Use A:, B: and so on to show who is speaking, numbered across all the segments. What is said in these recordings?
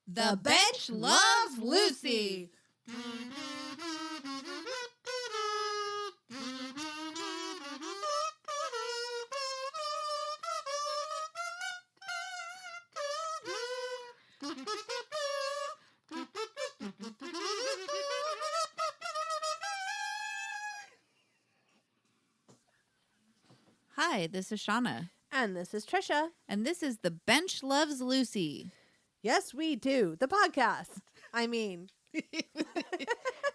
A: The bench loves Lucy. Hi, this is Shauna.
B: And this is Trisha.
A: And this is The Bench Loves Lucy.
B: Yes, we do. The podcast. I mean.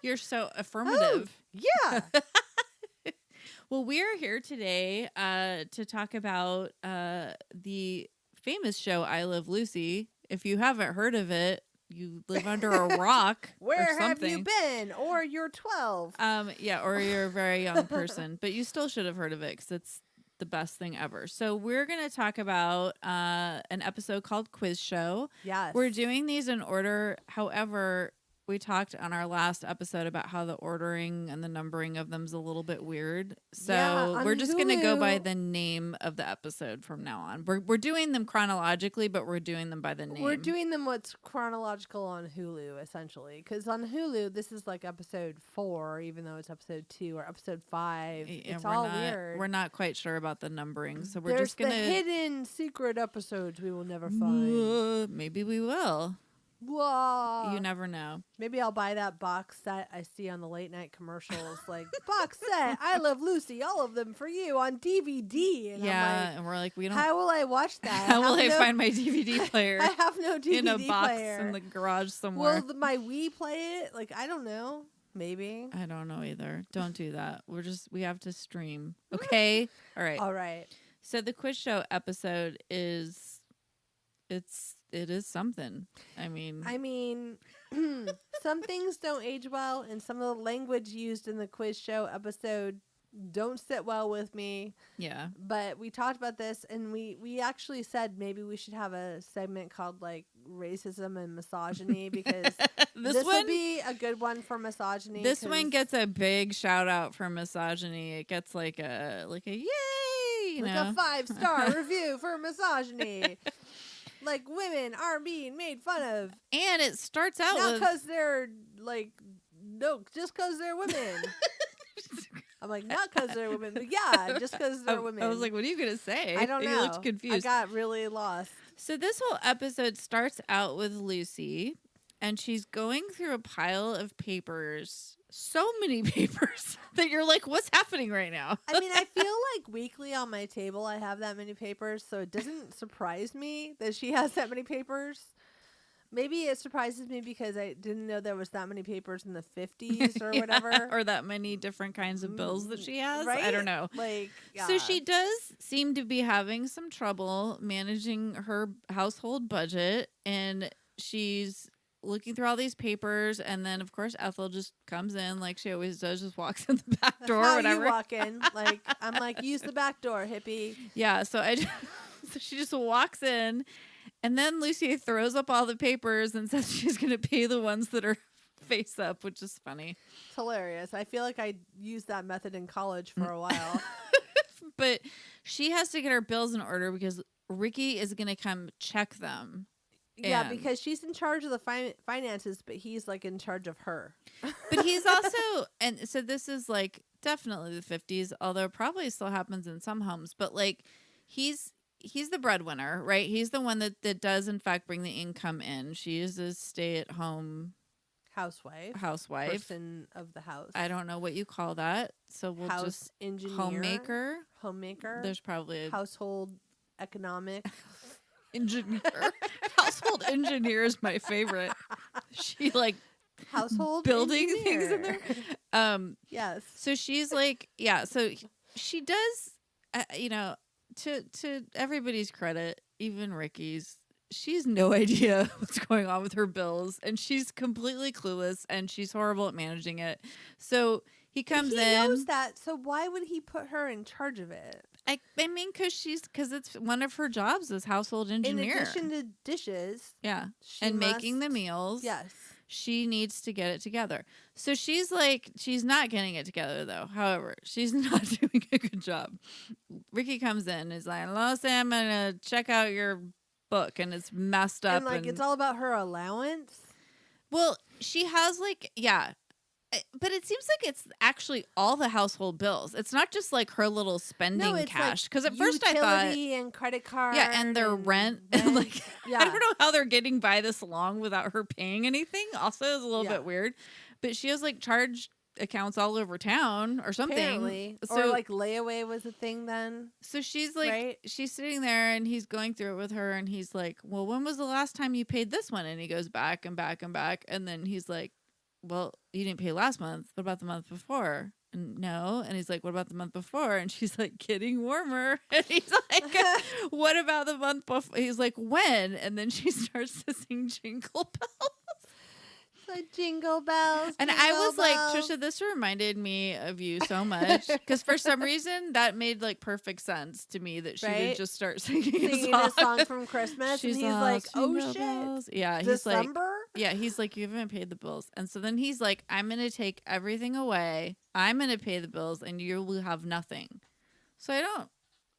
A: You're so affirmative.
B: Oh, yeah.
A: Well, we're here today to talk about the famous show I Love Lucy. If you haven't heard of it, you live under a rock.
B: Where
A: or
B: have you been? Or you're 12.
A: Yeah, or you're a very young person. But you still should have heard of it because it's the best thing ever. So we're going to talk about an episode called Quiz Show.
B: Yes.
A: We're doing these in order. However, we talked on our last episode about how the ordering and the numbering of them is a little bit weird. So we're just going to go by the name of the episode from now on. We're doing them chronologically, but we're doing them by the name.
B: We're doing them what's chronological on Hulu, essentially. Because on Hulu, this is like episode 4, even though it's episode 2 or episode 5.
A: Yeah,
B: it's all weird.
A: We're not quite sure about the numbering. So we're
B: There's
A: just going to...
B: the hidden secret episodes we will never find.
A: Maybe we will.
B: Whoa.
A: You never know.
B: Maybe I'll buy that box set I see on the late night commercials. Like, box set, I Love Lucy, all of them for you on DVD. And
A: yeah,
B: I'm like,
A: and we're like, we don't.
B: how will I watch that?
A: How will I find my DVD player?
B: I have no DVD
A: in a box
B: player.
A: in the garage somewhere.
B: Will my Wii play it? Like, I don't know. Maybe.
A: I don't know either. Don't do that. We have to stream. Okay? All right.
B: All right.
A: So the quiz show episode it is something. I mean,
B: some things don't age well, and some of the language used in the quiz show episode don't sit well with me.
A: Yeah.
B: But we talked about this, and we actually said maybe we should have a segment called like racism and misogyny because this would be a good one for misogyny.
A: This one gets a big shout out for misogyny. It gets like a yay, you know?
B: A 5-star review for misogyny. Like, women are being made fun of.
A: And it starts out
B: not because they're, like, no, just because they're women. I'm like, not because they're women, but yeah, just because they're women.
A: I was like, what are you going to say?
B: I don't know.
A: You looked confused.
B: I got really lost.
A: So this whole episode starts out with Lucy, and she's going through a pile of papers. So many papers that you're like, what's happening right now?
B: I mean, I feel like weekly on my table I have that many papers, so it doesn't surprise me that she has that many papers. Maybe it surprises me because I didn't know there was that many papers in the 50s or whatever.
A: Or that many different kinds of bills that she has.
B: Right?
A: I don't know.
B: Like, yeah.
A: So she does seem to be having some trouble managing her household budget, and she's looking through all these papers, and then of course Ethel just comes in like she always does, just walks in the back door.
B: How
A: whatever.
B: You walk in, like I'm like, use the back door, hippie.
A: Yeah, so so she just walks in, and then Lucy throws up all the papers and says she's going to pay the ones that are face up, which is funny.
B: It's hilarious. I feel like I used that method in college for a while.
A: But she has to get her bills in order because Ricky is going to come check them.
B: Yeah, because she's in charge of the finances, but he's like in charge of her.
A: But he's also, and so this is like definitely the 50s, although it probably still happens in some homes, but like he's the breadwinner, right? He's the one that does in fact bring the income in. She is a stay-at-home
B: housewife, person of the house.
A: I don't know what you call that, so we'll
B: house
A: just
B: engineer, homemaker.
A: There's probably a
B: household economic
A: engineer. Household engineer is my favorite. She like
B: household
A: building
B: engineer.
A: things in there.
B: Yes.
A: So she's like, yeah. So she does, to everybody's credit, even Ricky's, she's no idea what's going on with her bills, and she's completely clueless, and she's horrible at managing it. So he comes in. He
B: knows that. So why would he put her in charge of it?
A: I mean, because it's one of her jobs as household engineer.
B: In addition to dishes.
A: Yeah. And making the meals.
B: Yes.
A: She needs to get it together. So she's like, she's not getting it together, though. However, she's not doing a good job. Ricky comes in and is like, hello, Sam, I'm going to check out your book, and it's messed up.
B: And like it's all about her allowance.
A: Well, she has like, yeah. But it seems like it's actually all the household bills. It's not just like her little spending cash. Because at first I thought,
B: and credit card,
A: and their rent. Like, I don't know how they're getting by this long without her paying anything. Also, is a little bit weird. But she has like charge accounts all over town or something.
B: Apparently. So, or like layaway was a thing then.
A: So she's like, she's sitting there and he's going through it with her, and he's like, "Well, when was the last time you paid this one?" And he goes back and back and back, and then he's like, "Well, you didn't pay last month. What about the month before?" And no. And he's like, "What about the month before?" And she's like, "Getting warmer." And he's like, "What about the month before?" He's like, "When?" And then she starts to sing Jingle Bells.
B: Like jingle bells.
A: And I was like, Trisha, this reminded me of you so much. Because for some reason, that made like perfect sense to me that she would just start singing
B: a song from Christmas.
A: She's
B: and he's like, "Oh shit."
A: Bells. Yeah,
B: December?
A: He's like, "You haven't paid the bills." And so then he's like, "I'm going to take everything away. I'm going to pay the bills and you will have nothing." So I don't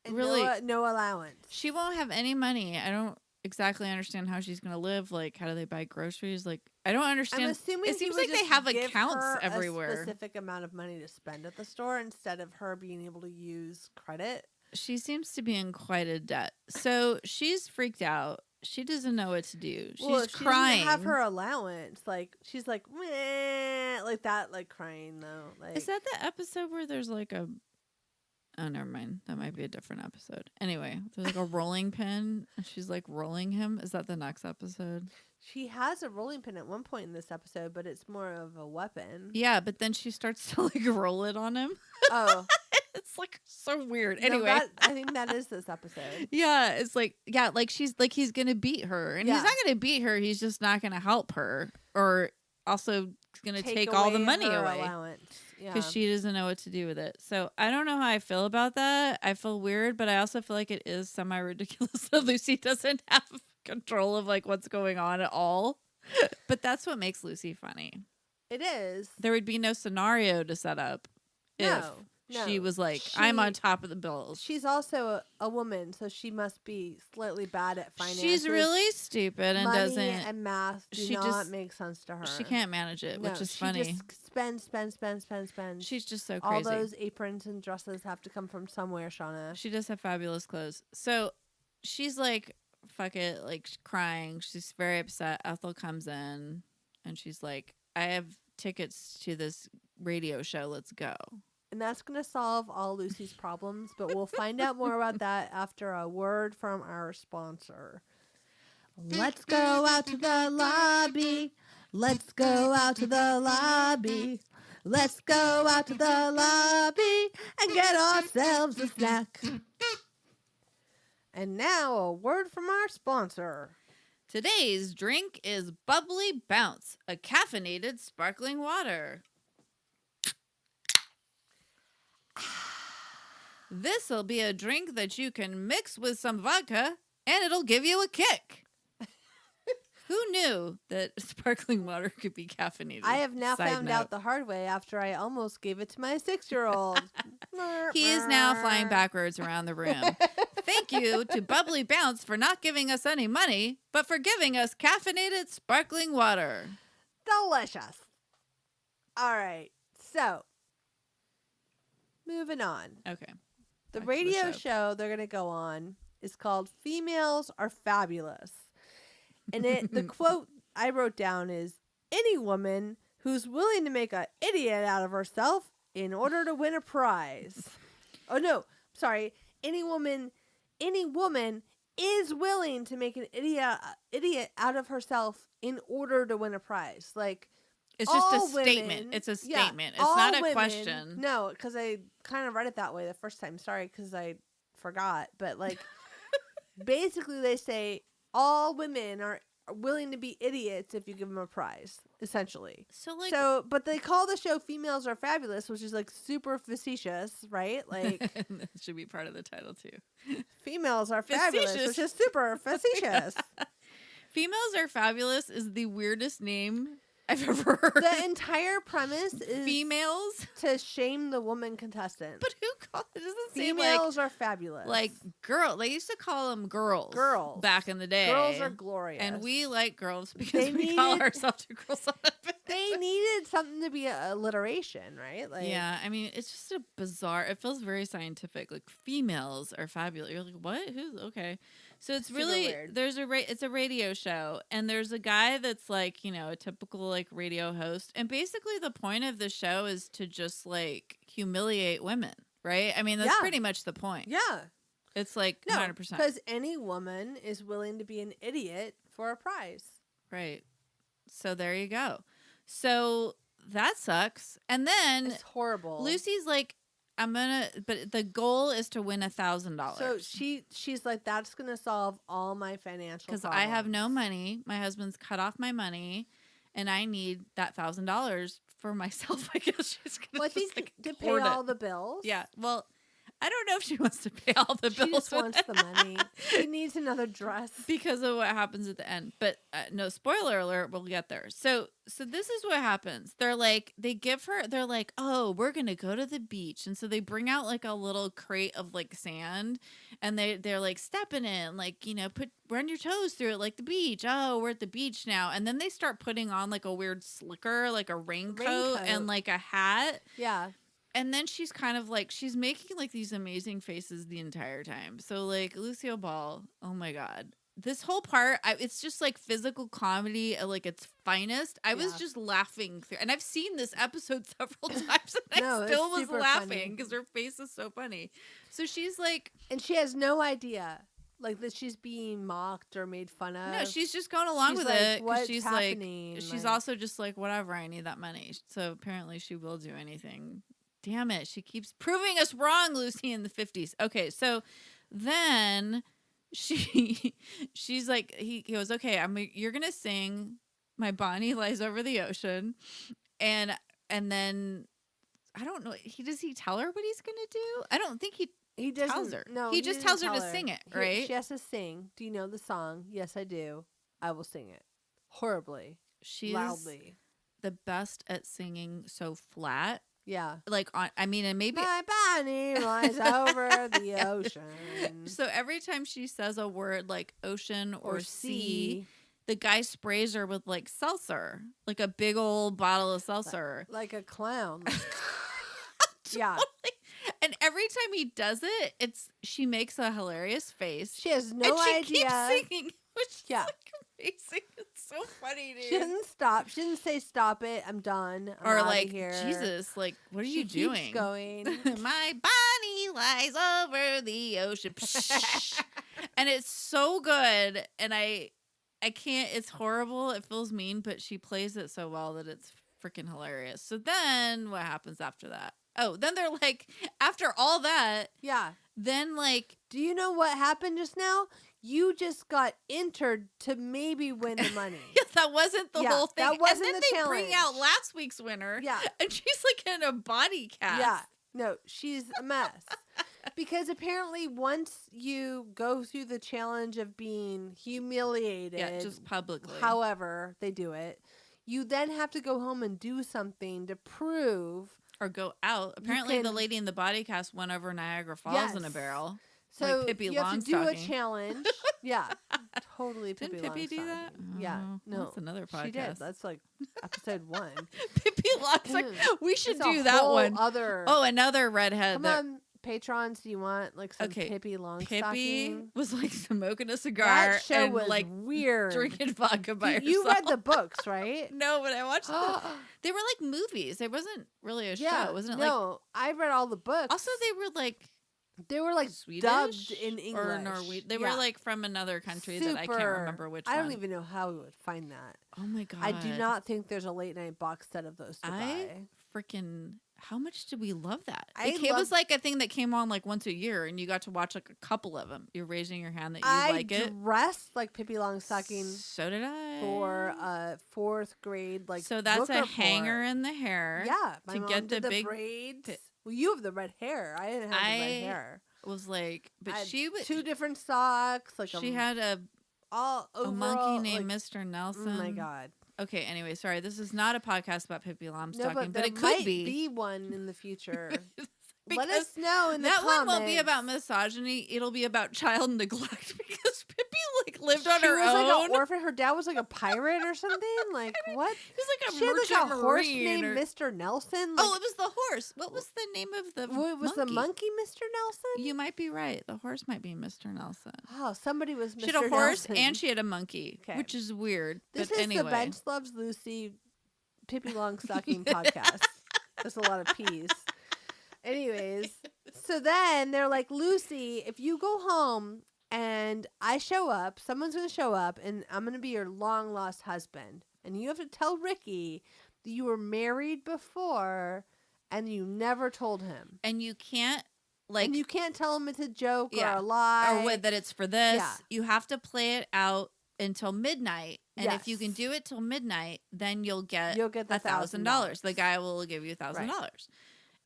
A: really.
B: No allowance.
A: She won't have any money. I don't exactly understand how she's going to live. Like, how do they buy groceries? Like, I don't understand.
B: I'm assuming
A: it seems like they have accounts everywhere.
B: A specific amount of money to spend at the store instead of her being able to use credit.
A: She seems to be in quite a debt. So she's freaked out. She doesn't know what to do. She's crying.
B: She doesn't have her allowance. Like, she's like, meh, like that, like crying though. Like,
A: is that the episode where there's like a... Oh, never mind. That might be a different episode. Anyway, there's like a rolling pin and she's like rolling him. Is that the next episode?
B: She has a rolling pin at one point in this episode, but it's more of a weapon.
A: Yeah, but then she starts to like roll it on him.
B: Oh.
A: It's like so weird. Anyway.
B: I think that is this episode.
A: Yeah, it's like, yeah, like she's like, he's going to beat her. And he's not going to beat her. He's just not going to help her. Or also going to take all the money away. Because she doesn't know what to do with it. So I don't know how I feel about that. I feel weird, but I also feel like it is semi-ridiculous that Lucy doesn't have control of like what's going on at all. But that's what makes Lucy funny.
B: It is.
A: There would be no scenario to set up if she was like, I'm on top of the bills.
B: She's also a woman, so she must be slightly bad at finances.
A: She's really stupid and
B: Money and math do not make sense to her.
A: She can't manage it, which is funny.
B: She just spends.
A: She's just so crazy.
B: All those aprons and dresses have to come from somewhere, Shauna.
A: She does have fabulous clothes. So she's like, fuck it, like crying. She's very upset. Ethel comes in and she's like, I have tickets to this radio show. Let's go.
B: And that's going to solve all Lucy's problems, but we'll find out more about that after a word from our sponsor. Let's go out to the lobby. Let's go out to the lobby. Let's go out to the lobby and get ourselves a snack. And now a word from our sponsor.
A: Today's drink is Bubbly Bounce, a caffeinated sparkling water. This'll be a drink that you can mix with some vodka and it'll give you a kick. Who knew that sparkling water could be caffeinated?
B: I have now found out the hard way after I almost gave it to my 6-year-old.
A: He is now flying backwards around the room. Thank you to Bubbly Bounce for not giving us any money, but for giving us caffeinated sparkling water.
B: Delicious. All right. So, moving on.
A: Okay.
B: The radio show they're going to go on is called Females Are Fabulous. And the quote I wrote down is, any woman who's willing to make an idiot out of herself in order to win a prize. Oh, no. Sorry. Any woman is willing to make an idiot out of herself in order to win a prize. Like,
A: it's just a statement. It's a statement. It's not a question.
B: No, because I kind of read it that way the first time. Sorry, because I forgot. But, like, basically they say all women are willing to be idiots if you give them a prize, essentially. But they call the show Females Are Fabulous, which is, like, super facetious, right? Like,
A: that should be part of the title, too.
B: Females Are Fabulous, which is super facetious.
A: Females Are Fabulous is the weirdest name I've ever heard.
B: The entire premise is
A: females
B: to shame the woman contestant.
A: But who It doesn't
B: Females are fabulous.
A: Like girl. They used to call them girls.
B: Girls.
A: Back in the day.
B: Girls are glorious.
A: And we like girls because we call ourselves two girls on a bed.
B: They needed something to be alliteration, right? Like,
A: yeah, I mean, it's just a bizarre. It feels very scientific. Like females are fabulous. You're like, what? Who's okay? So it's really
B: weird.
A: It's a radio show, and there's a guy that's like, you know, a typical like radio host, and basically the point of the show is to just like humiliate women, right? I mean, that's pretty much the point.
B: Yeah,
A: it's like 100%,
B: because any woman is willing to be an idiot for a prize,
A: right? So there you go. So that sucks. And then
B: it's horrible.
A: Lucy's like, but the goal is to win $1,000.
B: So she's like, that's gonna solve all my financial problems.
A: Because I have no money. My husband's cut off my money, and I need that $1,000 for myself. I guess she's gonna.
B: Well, I think
A: like,
B: to pay all the bills.
A: Yeah. Well, I don't know if she wants to pay all the bills.
B: She just wants the money. She needs another dress
A: because of what happens at the end. But no, spoiler alert, we'll get there. So this is what happens. They're like, they're like, oh, we're going to go to the beach. And so they bring out like a little crate of like sand, and they're like stepping in, like, you know, run your toes through it like the beach. Oh, we're at the beach now. And then they start putting on like a weird slicker, like a raincoat. And like a hat.
B: Yeah.
A: And then she's kind of like, she's making like these amazing faces the entire time. So like Lucille Ball, oh my God. This whole part, it's just like physical comedy at like its finest. I was just laughing through. And I've seen this episode several times, and I still was laughing because her face is so funny. So she's like.
B: And she has no idea. Like that she's being mocked or made fun of.
A: No, she's just going along with
B: like,
A: it.
B: What's
A: she's
B: happening?
A: Like, she's also just like, whatever, I need that money. So apparently she will do anything. Damn it. She keeps proving us wrong, Lucy, in the 50s. Okay, so then she's like, he goes, okay, you're going to sing My Bonnie Lies Over the Ocean. And then, I don't know, does he tell her what he's going to do? I don't think he tells her.
B: No,
A: he just tells her to sing it, right?
B: She has to sing. Do you know the song? Yes, I do. I will sing it. Horribly.
A: She's
B: loudly.
A: The best at singing so flat.
B: Yeah.
A: Like, and maybe.
B: My Bonnie lies over the ocean.
A: So every time she says a word like ocean or sea, the guy sprays her with like seltzer, like a big old bottle of seltzer.
B: Like a clown.
A: Yeah. And every time he does it, she makes a hilarious face.
B: She has no idea.
A: And she keeps singing, which is like amazing. It's so funny, dude.
B: She doesn't stop. She didn't say, stop it, I'm done. I'm
A: or like,
B: here.
A: Jesus, like, what are you doing?
B: Keeps going.
A: My Bonnie lies over the ocean. And it's so good. And I can't, it's horrible. It feels mean, but she plays it so well that it's freaking hilarious. So then what happens after that? Oh, then they're like, after all that.
B: Yeah.
A: Then like.
B: Do you know what happened just now? You just got entered to maybe win the money.
A: Yes, that wasn't the whole thing.
B: That wasn't
A: and then
B: the
A: they
B: challenge.
A: bring out last week's winner.
B: Yeah.
A: And she's like in a body cast.
B: Yeah. No, she's a mess. Because apparently once you go through the challenge of being humiliated.
A: Yeah, just publicly.
B: However they do it. You then have to go home and do something to prove.
A: Or go out. Apparently the lady in the body cast went over Niagara Falls in a barrel.
B: So
A: like Pippi
B: you have to do a challenge. Yeah. Totally Pippi
A: Didn't Pippi do that?
B: Yeah. No.
A: That's another podcast.
B: She did. That's like episode 1.
A: Pippi Longstocking. We should
B: It's
A: do
B: a
A: that
B: whole
A: one.
B: Other.
A: Oh, another redhead.
B: Come on, patrons. Do you want like some Pippi Longstocking?
A: Pippi was like smoking a cigar
B: that show
A: and
B: was
A: like
B: weird.
A: drinking vodka by herself.
B: You read the books, right?
A: No, but I watched them. They were like movies. It wasn't really a show, wasn't it?
B: No, I read all the books.
A: Also, they were like
B: Swedish
A: dubbed
B: in English
A: or Norwegian. They were like from another country that I can't remember which one.
B: I don't even know how we would find that.
A: Oh my God.
B: I do not think there's a late night box set of those to buy.
A: Freaking, how much did we love that?
B: It
A: was like a thing that came on like once a year and you got to watch like a couple of them. You're raising your hand that you like it.
B: I dressed like Pippi Longstocking.
A: So did I.
B: For 4th grade, like
A: so that's a hanger in the hair.
B: Yeah,
A: to get the big
B: braids. Well, you have the red hair. I didn't have the red hair.
A: Was like, but she was
B: 2 different socks. Like
A: she had a monkey named Mr. Nelson.
B: Oh my God.
A: Okay. Anyway, sorry. This is not a podcast about Pippi Longstocking,
B: No,
A: but it could
B: be one in the future. Let us know in the
A: that
B: comments.
A: one won't be about misogyny. It'll be about child neglect because Pippi like lived on her
B: own. She was like an orphan. Her dad was like a pirate or something. Like what?
A: He was like a
B: she
A: merchant
B: had like a horse
A: marine
B: named Mr. Nelson. Like,
A: oh, it was the horse. What was the name of the
B: was the monkey Mr. Nelson?
A: You might be right. The horse might be Mr. Nelson.
B: Oh, somebody was Mr.
A: She had a horse
B: Nelson.
A: and she had a monkey, which is weird.
B: This
A: but
B: is
A: anyway.
B: the Bench Loves Lucy Pippi Longstocking podcast. There's a lot of P's. Anyways, so then they're like, Lucy, if you go home and I show up, someone's going to show up and I'm going to be your long lost husband. And you have to tell Ricky that you were married before and you never told him.
A: And you can't
B: and you can't tell him it's a joke or a lie.
A: Or that it's for this. Yeah. You have to play it out until midnight. And if you can do it till midnight, then you'll get
B: the $1,000.
A: The guy will give you $1,000. Right.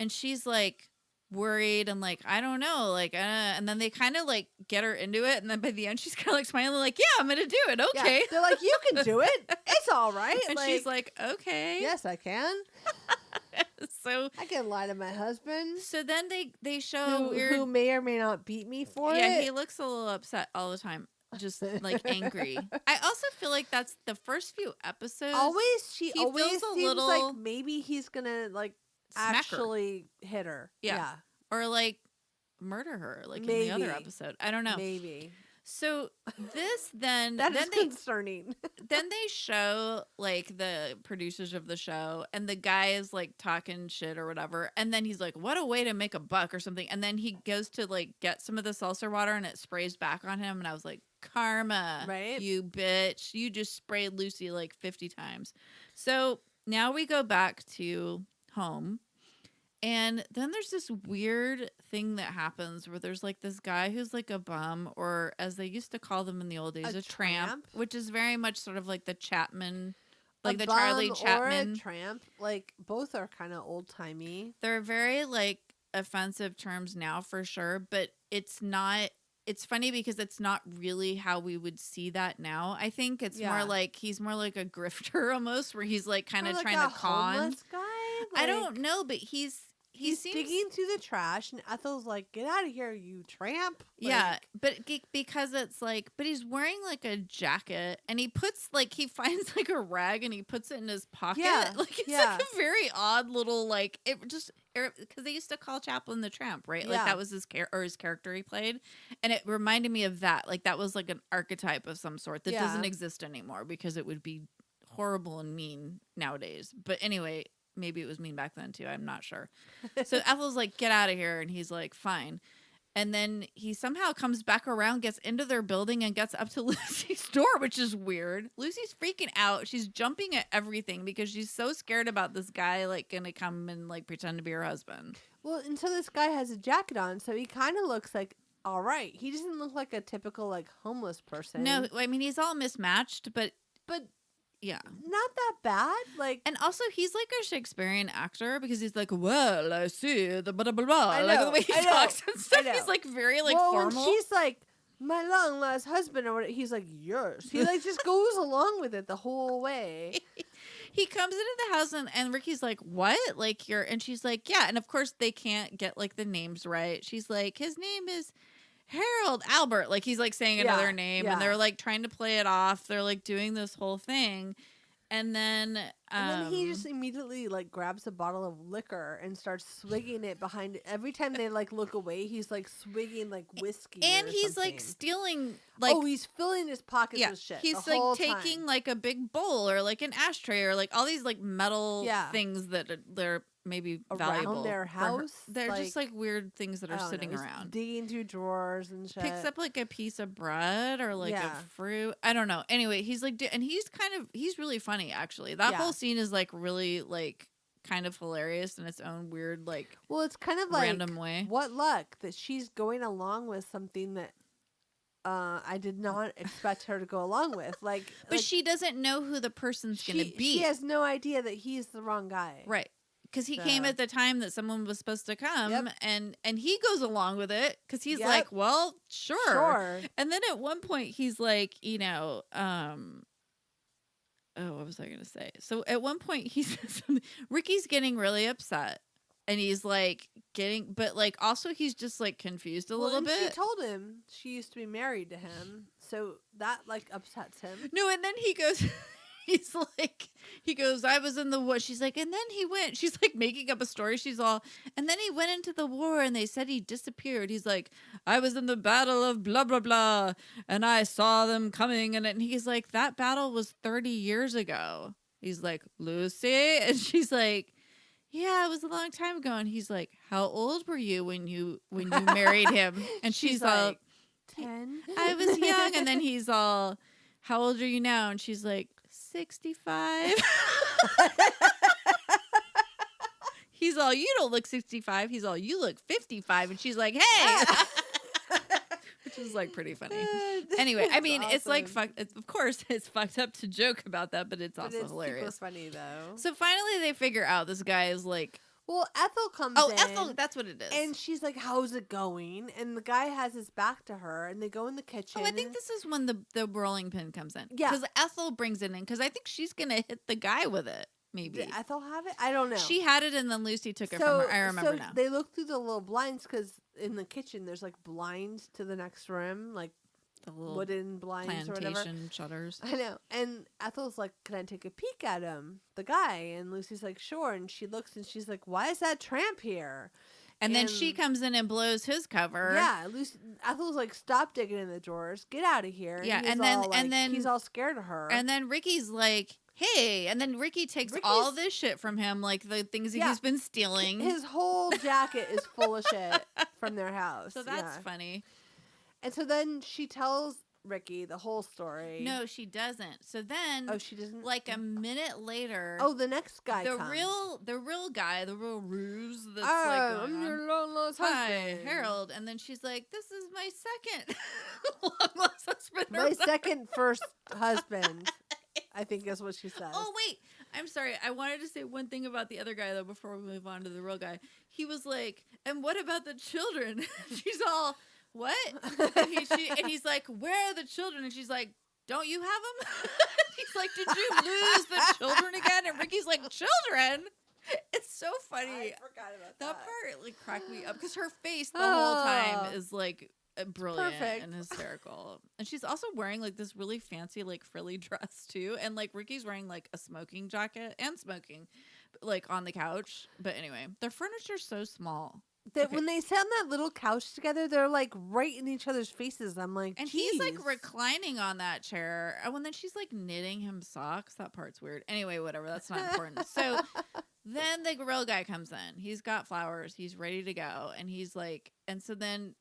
A: And she's like worried and like, I don't know, like, and then they kind of like get her into it. And then by the end, she's kind of like smiling, like, yeah, I'm going to do it. Okay.
B: Yeah. They're like, you can do it. It's all right.
A: And
B: like,
A: she's like, okay.
B: Yes, I can.
A: So
B: I can lie to my husband.
A: So then they show
B: who may or may not beat me for it.
A: Yeah, he looks a little upset all the time. Just like angry. I also feel like that's the first few episodes.
B: She always seems like maybe he's gonna like actually hit her. Yeah.
A: Or like murder her like in the other episode. I don't know.
B: Maybe.
A: So this then
B: is concerning.
A: Then they show like the producers of the show and the guy is like talking shit or whatever. And then he's like, what a way to make a buck or something. And then he goes to like get some of the seltzer water and it sprays back on him. And I was like, karma,
B: right?
A: You bitch. You just sprayed Lucy like 50 times. So now we go back to home. And then there's this weird thing that happens where there's like this guy who's like a bum, or as they used to call them in the old days, a tramp, which is very much sort of like the Chapman, like the Charlie Chaplin.
B: Or a tramp. Like both are kind of old timey.
A: They're very like offensive terms now for sure, but it's not. It's funny because it's not really how we would see that now. I think it's more like he's more like a grifter almost, where he's like kind of trying to con.
B: Homeless guy? Like,
A: I don't know, but he seems
B: digging through the trash, and Ethel's like, "Get out of here, you tramp!" Like,
A: yeah, but because it's like, but he's wearing like a jacket, and he puts like he finds like a rag, and he puts it in his pocket.
B: Yeah,
A: like it's like a very odd little like it just because they used to call Chaplin the Tramp, right? Like that was his character he played, and it reminded me of that. Like that was like an archetype of some sort that doesn't exist anymore because it would be horrible and mean nowadays. But anyway. Maybe it was mean back then too. I'm not sure. So Ethel's like, get out of here. And he's like, fine. And then he somehow comes back around, gets into their building and gets up to Lucy's door, which is weird. Lucy's freaking out. She's jumping at everything because she's so scared about this guy like going to come and like pretend to be her husband.
B: Well, and so this guy has a jacket on. So he kind of looks like, all right. He doesn't look like a typical like homeless person.
A: No, I mean, he's all mismatched, but yeah,
B: not that bad. Like,
A: and also he's like a Shakespearean actor because he's like, well, I see the blah blah blah.
B: Like
A: the way he talks and stuff. He's like very like formal.
B: When she's like, my long lost husband, or whatever, he's like, yours. He like just goes along with it the whole way.
A: He comes into the house and Ricky's like, what? Like you're, and she's like, yeah. And of course they can't get like the names right. She's like, his name is Harold Albert, like he's like saying another name, and they're like trying to play it off. They're like doing this whole thing, and then
B: he just immediately like grabs a bottle of liquor and starts swigging it behind. Every time they like look away, he's like swigging like whiskey,
A: and he's
B: something.
A: Like stealing like
B: he's filling his pockets with shit.
A: He's like taking like a big bowl or like an ashtray or like all these like metal things that they're maybe valuable
B: around their house.
A: They're like, just like weird things that are sitting around,
B: digging through drawers and shit.
A: Picks up like a piece of bread or like a fruit. I don't know. Anyway, he's like, and he's really funny actually. That whole scene is like really like kind of hilarious in its own weird like.
B: Well, it's kind of like
A: random way.
B: What luck that she's going along with something that. I did not expect her to go along with. But
A: she doesn't know who the person's going to be.
B: She has no idea that he's the wrong guy.
A: Right. Because he came at the time that someone was supposed to come, and he goes along with it because he's like, well, sure. And then at one point he's like, you know, what was I going to say? So at one point he says something, Ricky's getting really upset And he's like but like also he's just like confused a little bit.
B: She told him she used to be married to him, so that like upsets him.
A: No, and then he goes, I was in the war. She's like, and then he went. She's like making up a story. She's all, and then he went into the war, and they said he disappeared. He's like, I was in the battle of blah blah blah, and I saw them coming, and he's like, that battle was 30 years ago. He's like, Lucy, and she's like, yeah, it was a long time ago. And he's like, how old were you when you married him? And she's like,
B: 10.
A: I was young. And then he's all, how old are you now? And she's like, 65. He's all, you don't look 65. He's all, you look 55. And she's like, hey. Which is like pretty funny. Anyway, I mean, awesome. It's like of course, it's fucked up to joke about that, but it's also hilarious.
B: Super funny though.
A: So finally, they figure out this guy is like.
B: Well, Ethel comes in.
A: Oh, Ethel, that's what it is.
B: And she's like, how's it going? And the guy has his back to her, and they go in the kitchen.
A: Oh, I think this is when the rolling pin comes in.
B: Yeah.
A: Because Ethel brings it in, because I think she's going to hit the guy with it, maybe.
B: Did Ethel have it? I don't know.
A: She had it, and then Lucy took it from her. I remember now.
B: They look through the little blinds, because in the kitchen, there's like blinds to the next room, like
A: the little
B: wooden blinds or whatever.
A: Plantation shutters.
B: I know. And Ethel's like, can I take a peek at him, the guy? And Lucy's like, sure. And she looks and she's like, why is that tramp here?
A: And then she comes in and blows his cover.
B: Yeah, Ethel's like, stop digging in the drawers, get out of here.
A: Yeah, and then
B: he's all scared of her.
A: And then Ricky's like, hey, and then Ricky takes all this shit from him, like the things that he's been stealing.
B: His whole jacket is full of shit from their house.
A: So that's funny.
B: And so then she tells Ricky the whole story.
A: No, she doesn't. So then,
B: she doesn't.
A: Like a minute later,
B: the next guy comes.
A: The real guy, the real ruse that's
B: I'm your long lost husband.
A: Hi, Harold. And then she's like, "This is my second long lost husband.
B: My second first husband." I think is what she says.
A: Oh wait, I'm sorry. I wanted to say one thing about the other guy though before we move on to the real guy. He was like, "And what about the children?" She's all. What? And he's like, where are the children? And she's like, don't you have them? He's like, did you lose the children again? And Ricky's like, children? It's so funny.
B: I forgot about
A: that part like cracked me up because her face the whole time is like brilliant and hysterical. And she's also wearing like this really fancy like frilly dress too. And like Ricky's wearing like a smoking jacket and smoking like on the couch. But anyway, their furniture's so small.
B: When they sit on that little couch together, they're like right in each other's faces. I'm like,
A: and
B: geez.
A: He's like reclining on that chair. And then she's like knitting him socks. That part's weird. Anyway, whatever. That's not important. So then the real guy comes in. He's got flowers. He's ready to go. And he's like, and so then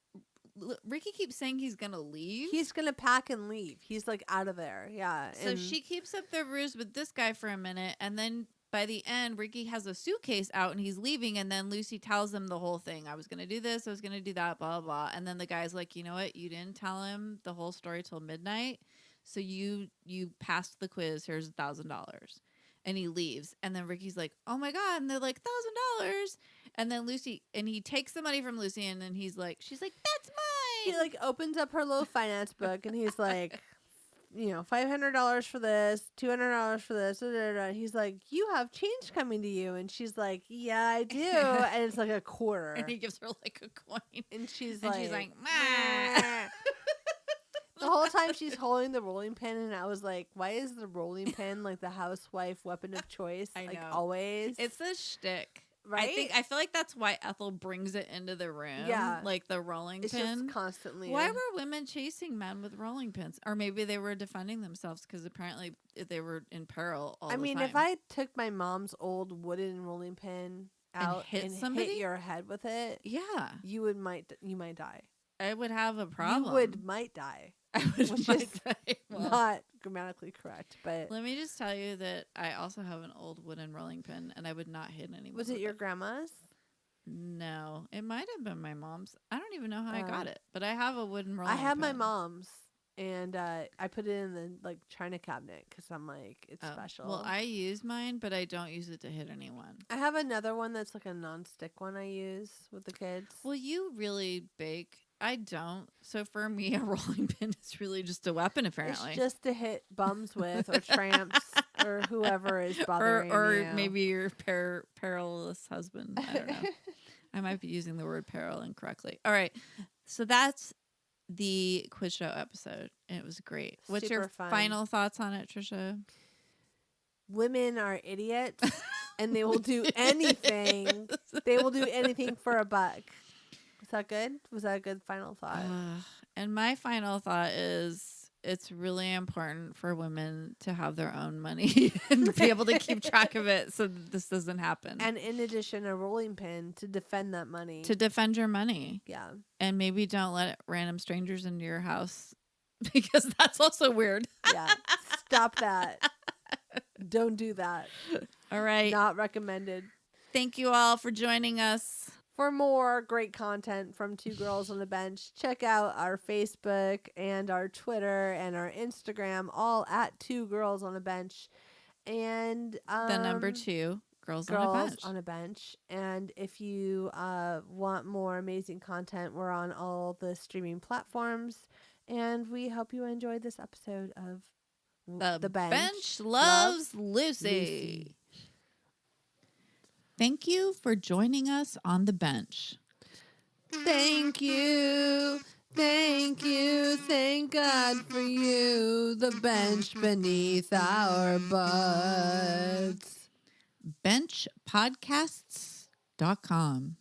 A: Ricky keeps saying he's gonna leave.
B: He's gonna pack and leave. He's like out of there. Yeah.
A: So she keeps up the ruse with this guy for a minute, and then. By the end, Ricky has a suitcase out and he's leaving. And then Lucy tells him the whole thing. I was going to do this. I was going to do that, blah, blah, blah. And then the guy's like, you know what? You didn't tell him the whole story till midnight. So you passed the quiz. Here's $1,000. And he leaves. And then Ricky's like, oh my God. And they're like, $1,000. And then he takes the money from Lucy. And then she's like, that's mine.
B: He like opens up her little finance book and he's like, $500 for this, $200 for this. And he's like, you have change coming to you. And she's like, yeah, I do. And it's like a quarter.
A: And he gives her like a coin.
B: And she's
A: like,
B: Meh. The whole time she's holding the rolling pin. And I was like, why is the rolling pin like the housewife weapon of choice?
A: I know.
B: Like always.
A: It's a shtick.
B: Right?
A: I feel like that's why Ethel brings it into the room.
B: Yeah.
A: Like the rolling pin.
B: It's just constantly.
A: Why were women chasing men with rolling pins? Or maybe they were defending themselves because apparently they were in peril all the time.
B: If I took my mom's old wooden rolling pin out and hit your head with it,
A: yeah,
B: you might die.
A: I would have a problem.
B: You might die. Which is not grammatically correct, but
A: let me just tell you that I also have an old wooden rolling pin, and I would not hit anyone.
B: Was it your grandma's?
A: No, it might have been my mom's. I don't even know how I got it, but I have a wooden rolling.
B: I have
A: pin.
B: my mom's, and I put it in the china cabinet because I'm like it's special.
A: Well, I use mine, but I don't use it to hit anyone.
B: I have another one that's like a non-stick one I use with the kids.
A: Well, you really bake. I don't. So for me, a rolling pin is really just a weapon, apparently.
B: It's just to hit bums with, or tramps, or whoever is bothering you.
A: Or maybe your perilous husband. I don't know. I might be using the word peril incorrectly. All right. So that's the quiz show episode. And it was great. What's your final thoughts on it, Trisha?
B: Women are idiots, and they will do anything. They will do anything for a buck. Was that good? Was that a good final thought?
A: And my final thought is it's really important for women to have their own money and be able to keep track of it so that this doesn't happen.
B: And in addition, a rolling pin to defend that money.
A: To defend your money.
B: Yeah.
A: And maybe don't let random strangers into your house because that's also weird.
B: Yeah. Stop that. Don't do that.
A: All right.
B: Not recommended.
A: Thank you all for joining us.
B: For more great content from Two Girls on the Bench, check out our Facebook and our Twitter and our Instagram, all at Two Girls on a Bench. And
A: the number 2, Girls on a Bench.
B: And if you want more amazing content, we're on all the streaming platforms. And we hope you enjoyed this episode of The Bench
A: Loves Lucy. Thank you for joining us on the bench.
B: Thank you. Thank you. Thank God for you. The bench beneath our butts.
A: Benchpodcasts.com